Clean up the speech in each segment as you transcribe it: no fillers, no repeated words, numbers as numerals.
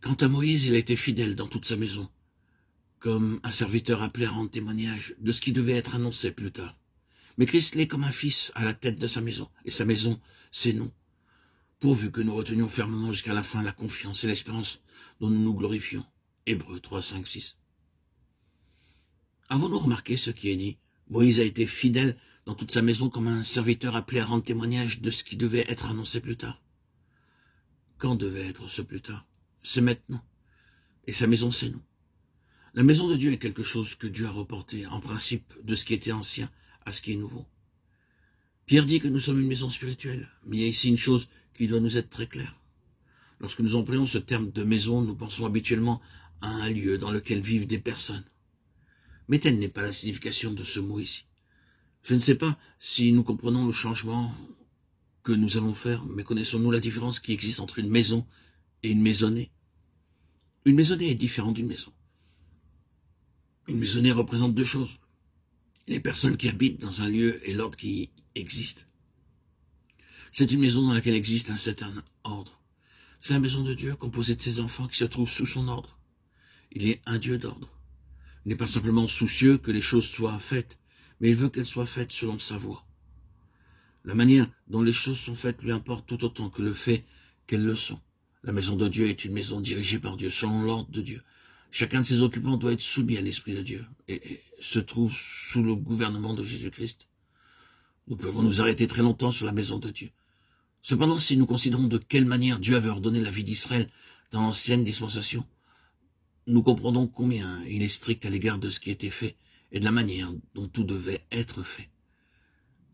Quant à Moïse, il a été fidèle dans toute sa maison, comme un serviteur appelé à rendre témoignage de ce qui devait être annoncé plus tard. Mais Christ l'est comme un fils à la tête de sa maison, et sa maison, c'est nous, pourvu que nous retenions fermement jusqu'à la fin la confiance et l'espérance dont nous nous glorifions. Hébreux 3, 5, 6. Avons-nous remarqué ce qui est dit? Moïse a été fidèle dans toute sa maison comme un serviteur appelé à rendre témoignage de ce qui devait être annoncé plus tard. Quand devait être ce plus tard? C'est maintenant. Et sa maison, c'est nous. La maison de Dieu est quelque chose que Dieu a reporté, en principe, de ce qui était ancien à ce qui est nouveau. Pierre dit que nous sommes une maison spirituelle, mais il y a ici une chose qui doit nous être très claire. Lorsque nous employons ce terme de maison, nous pensons habituellement à un lieu dans lequel vivent des personnes. Mais telle n'est pas la signification de ce mot ici. Je ne sais pas si nous comprenons le changement que nous allons faire, mais connaissons-nous la différence qui existe entre une maison et une maisonnée? Une maisonnée est différente d'une maison. Une maisonnée représente deux choses. Les personnes qui habitent dans un lieu et l'ordre qui y existe. C'est une maison dans laquelle existe un certain ordre. C'est la maison de Dieu composée de ses enfants qui se trouvent sous son ordre. Il est un Dieu d'ordre. Il n'est pas simplement soucieux que les choses soient faites, mais il veut qu'elles soient faites selon sa voie. La manière dont les choses sont faites lui importe tout autant que le fait qu'elles le sont. La maison de Dieu est une maison dirigée par Dieu, selon l'ordre de Dieu. Chacun de ses occupants doit être soumis à l'Esprit de Dieu et se trouve sous le gouvernement de Jésus-Christ. Nous pouvons nous arrêter très longtemps sur la maison de Dieu. Cependant, si nous considérons de quelle manière Dieu avait ordonné la vie d'Israël dans l'ancienne dispensation, nous comprenons combien il est strict à l'égard de ce qui était fait et de la manière dont tout devait être fait.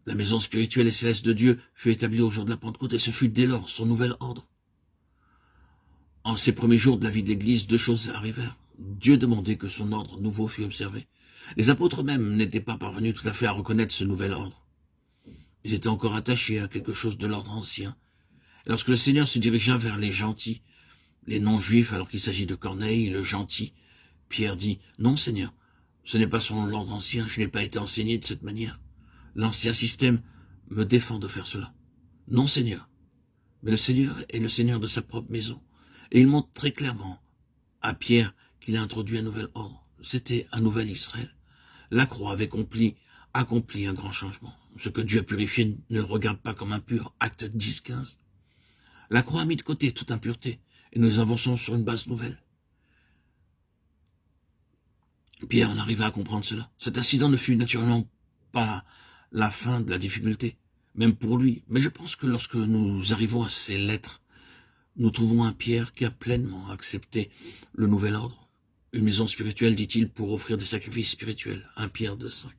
La maison spirituelle et céleste de Dieu fut établie au jour de la Pentecôte et ce fut dès lors son nouvel ordre. En ces premiers jours de la vie de l'Église, deux choses arrivèrent. Dieu demandait que son ordre nouveau fût observé. Les apôtres même n'étaient pas parvenus tout à fait à reconnaître ce nouvel ordre. Ils étaient encore attachés à quelque chose de l'ordre ancien. Et lorsque le Seigneur se dirigea vers les gentils, les non-juifs, alors qu'il s'agit de Corneille, le gentil, Pierre dit « Non, Seigneur, ce n'est pas selon l'ordre ancien, je n'ai pas été enseigné de cette manière. L'ancien système me défend de faire cela. Non, Seigneur. Mais le Seigneur est le Seigneur de sa propre maison. Et il montre très clairement à Pierre qu'il a introduit un nouvel ordre. C'était un nouvel Israël. La croix avait accompli un grand changement. Ce que Dieu a purifié ne le regarde pas comme impur. Acte 10-15. La croix a mis de côté toute impureté et nous avançons sur une base nouvelle. Pierre en arriva à comprendre cela. Cet incident ne fut naturellement pas la fin de la difficulté, même pour lui. Mais je pense que lorsque nous arrivons à ces lettres, nous trouvons un Pierre qui a pleinement accepté le nouvel ordre. Une maison spirituelle, dit-il, pour offrir des sacrifices spirituels. 1 Pierre 2,5.